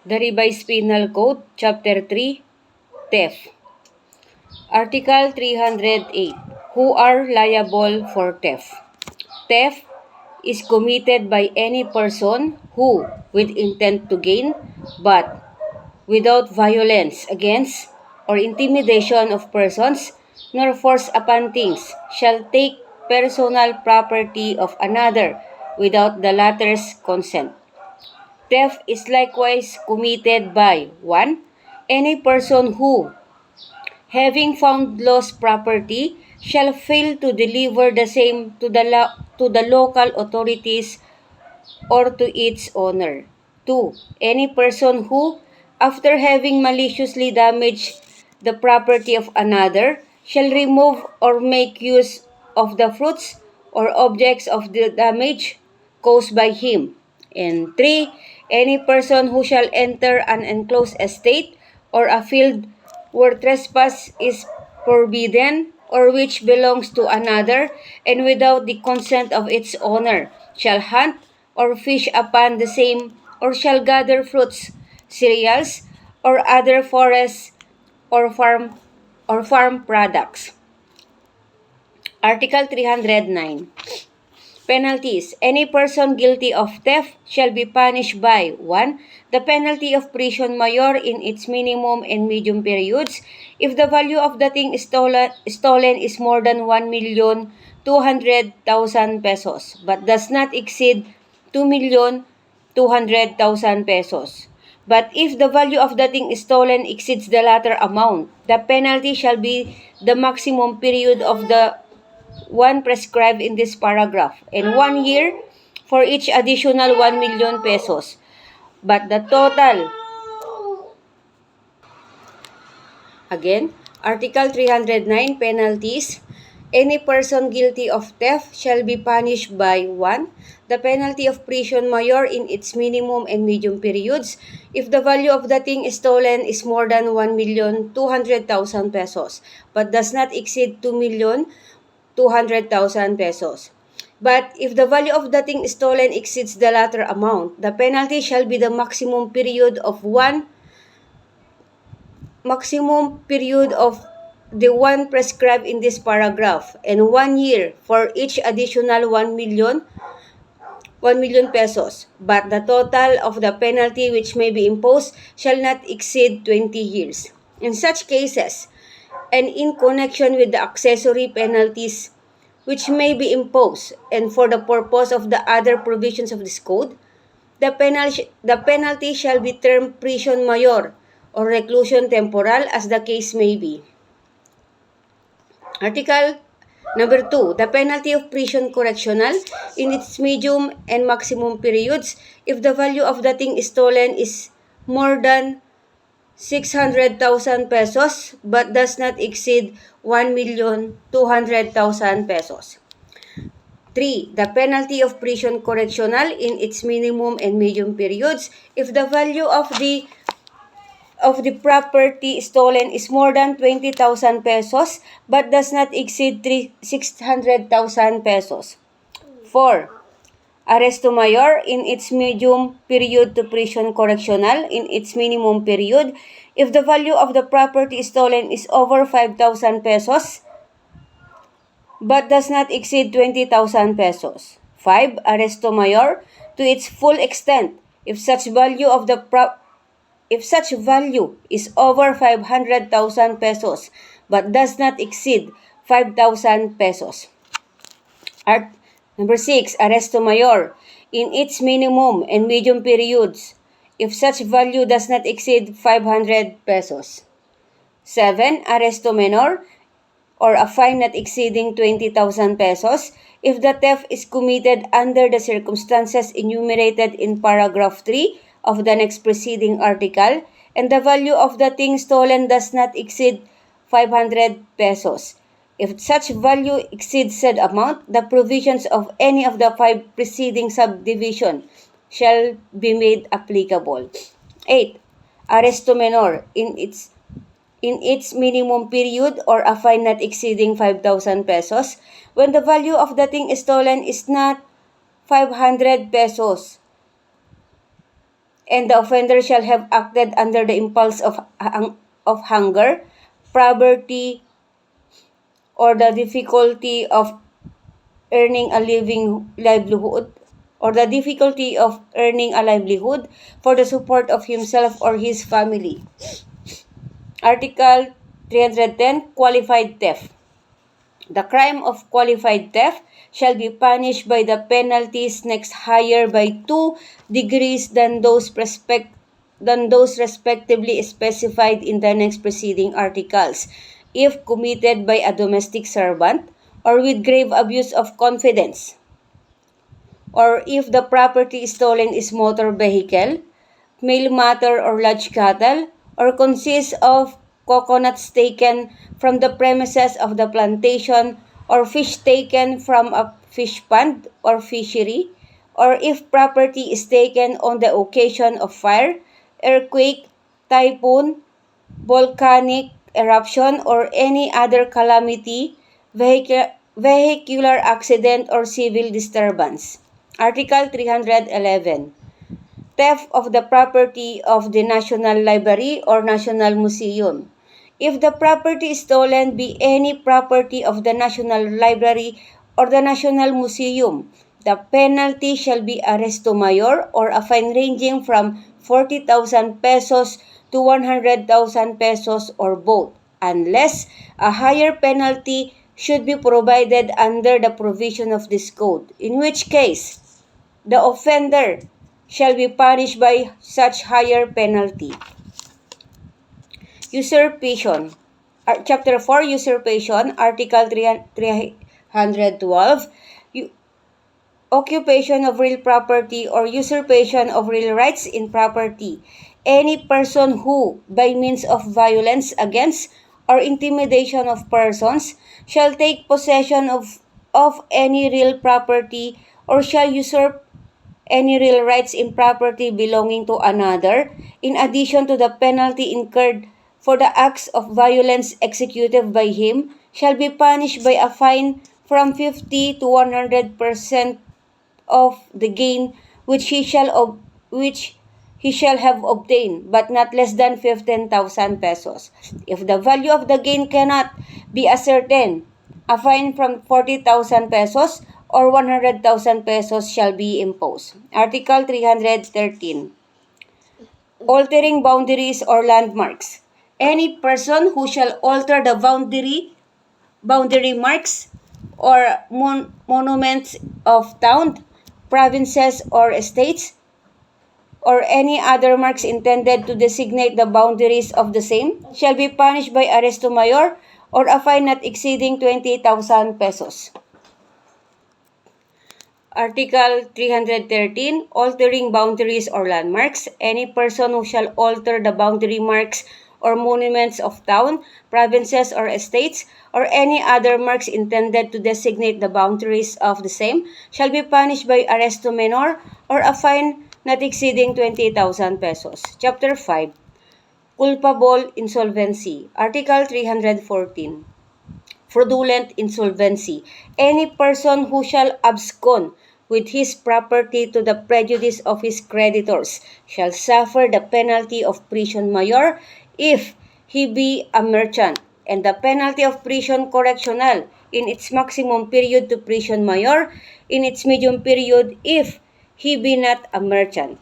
The Revised Penal Code, Chapter 3, Theft. Article 308. Who are liable for theft? Theft is committed by any person who, with intent to gain, but without violence against or intimidation of persons, nor force upon things, shall take personal property of another without the latter's consent. Theft is likewise committed by 1. Any person who, having found lost property, shall fail to deliver the same to the local authorities or to its owner. 2. Any person who, after having maliciously damaged the property of another, shall remove or make use of the fruits or objects of the damage caused by him. And 3. Any person who shall enter an enclosed estate or a field where trespass is forbidden or which belongs to another, and without the consent of its owner, shall hunt or fish upon the same, or shall gather fruits, cereals, or other forest or farm products. Article 309. Penalties. Any person guilty of theft shall be punished by 1. The penalty of prison mayor in its minimum and medium periods if the value of the thing stolen is more than 1,200,000 pesos but does not exceed 2,200,000 pesos. But if the value of the thing stolen exceeds the latter amount, the penalty shall be the maximum period of the one prescribed in this paragraph, and 1 year for each additional 1 million pesos. But the total, again, Article 309, Penalties. Any person guilty of theft shall be punished by 1. The penalty of prison mayor in its minimum and medium periods if the value of the thing stolen is more than 1,200,000 pesos but does not exceed 2,200,000 pesos. But if the value of the thing stolen exceeds the latter amount, the penalty shall be the maximum period of the one prescribed in this paragraph, and 1 year for each additional 1 million pesos. But the total of the penalty which may be imposed shall not exceed 20 years. In such cases, and in connection with the accessory penalties which may be imposed, and for the purpose of the other provisions of this code, the penalty shall be termed prison mayor or reclusion temporal as the case may be. Article number 2, the penalty of prison correctional in its medium and maximum periods if the value of the thing stolen is more than 600,000 pesos but does not exceed 1,200,000 pesos. 3. The penalty of prison correctional in its minimum and medium periods if the value of the property stolen is more than 20,000 pesos but does not exceed 600,000 pesos. 4. Arresto mayor in its medium period to prison correctional in its minimum period if the value of the property stolen is over 5,000 pesos but does not exceed 20,000 pesos. 5. Arresto mayor to its full extent if such value is over 500,000 pesos but does not exceed 5,000 pesos. Number 6, Arresto mayor in its minimum and medium periods if such value does not exceed 500 pesos. 7, Arresto menor or a fine not exceeding 20,000 pesos if the theft is committed under the circumstances enumerated in paragraph 3 of the next preceding article and the value of the thing stolen does not exceed 500 pesos. If such value exceeds said amount, the provisions of any of the 5 preceding subdivision shall be made applicable. 8. Arresto menor in its minimum period or a fine not exceeding 5,000 pesos when the value of the thing stolen is not 500 pesos and the offender shall have acted under the impulse of hunger, poverty, or the difficulty of earning a livelihood, for the support of himself or his family. Article 310, Qualified Theft. The crime of qualified theft shall be punished by the penalties next higher by 2 degrees than those respectively specified in the next preceding articles, if committed by a domestic servant or with grave abuse of confidence, or if the property stolen is motor vehicle, mail matter or large cattle, or consists of coconuts taken from the premises of the plantation, or fish taken from a fish pond or fishery, or if property is taken on the occasion of fire, earthquake, typhoon, volcanic eruption, or any other calamity, vehicular accident, or civil disturbance. Article 311. Theft of the property of the National Library or National Museum. If the property stolen be any property of the National Library or the National Museum, the penalty shall be arresto mayor or a fine ranging from 40,000 pesos to 100,000 pesos or both, unless a higher penalty should be provided under the provision of this code, in which case the offender shall be punished by such higher penalty. Usurpation. Chapter 4, Usurpation, Article 312, Occupation of real property or usurpation of real rights in property. Any person who, by means of violence against or intimidation of persons, shall take possession of any real property or shall usurp any real rights in property belonging to another, in addition to the penalty incurred for the acts of violence executed by him, shall be punished by a fine from 50 to 100% of the gain which he shall have obtained, but not less than 15,000 pesos. If the value of the gain cannot be ascertained, a fine from 40,000 pesos or 100,000 pesos shall be imposed. Article 313. Altering boundaries or landmarks. Any person who shall alter the boundary marks or monuments of town, provinces, or estates, or any other marks intended to designate the boundaries of the same, shall be punished by arresto mayor or a fine not exceeding 20,000 pesos. Article 313, Altering boundaries or landmarks. Any person who shall alter the boundary marks or monuments of town, provinces, or estates, or any other marks intended to designate the boundaries of the same, shall be punished by arresto menor or a fine not exceeding 20,000 pesos. Chapter 5, Culpable Insolvency. Article 314. Fraudulent insolvency. Any person who shall abscond with his property to the prejudice of his creditors shall suffer the penalty of prison mayor if he be a merchant, and the penalty of prison correctional in its maximum period to prison mayor in its medium period if he be not a merchant.